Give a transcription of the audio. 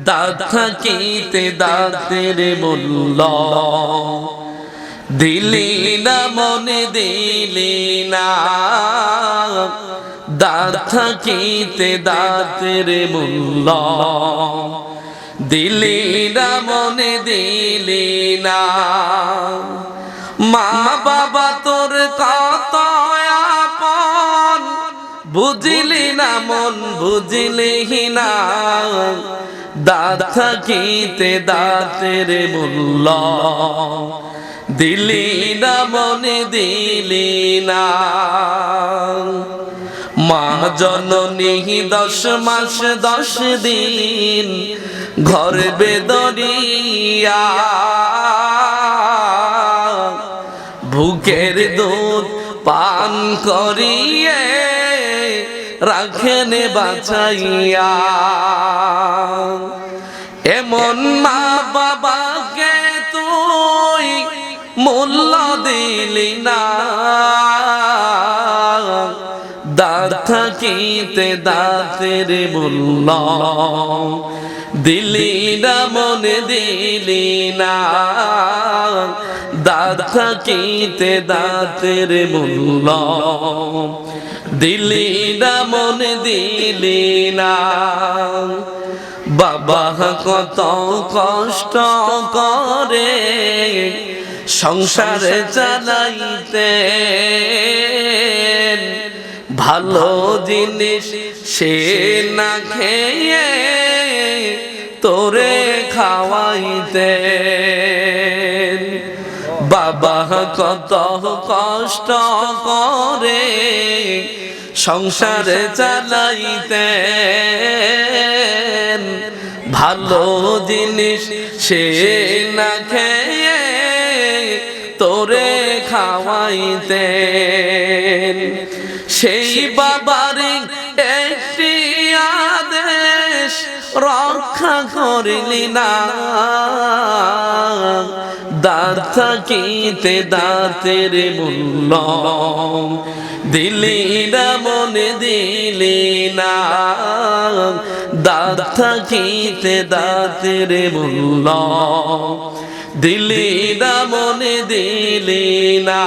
দাঁত থাকিতে দাঁতের মূল্য দিলি না মনে দিলি না, দাঁত থাকিতে দাঁতের মূল্য দিলি না মনে দিলি না। মা বাবা তোর কত আপন বুঝিলি না মন বুঝিলি না, দাঁত থাকিতে দাঁতের মূল্য দিলি না মনে দিলি না। মা জননী 10 মাস 10 দিন গর্ভে ধরিয়া বুকের দুধ পান করিয়ে রাখেন বাঁচাইয়া। এমন মা বাবাকে তুই মূল্য দিলি না, দাঁত থাকিতে দাঁতের মূল্য দিলি না মনে দিলি না, দাঁত থাকিতে দাঁতের মূল্য দিলি না মনে দিলি না। বাবা কত কষ্ট করে সংসারে চালাইতে, ভালো জিনিস সে না খেয়ে তোরে খাওয়াইতে। বাবা কত কষ্ট করে সংসারে চালাইতে, ভালো জিনিস সে না খেয়ে তোরে খাওয়াইতে। সেই বাবার একটি আদেশ রক্ষা করিলি না, দাঁত থাকিতে দাঁতের মূল্য দিলি না মনে দিলি না, দাঁত থাকিতে দাঁতের মূল্য দিলি না মনে দিলি না।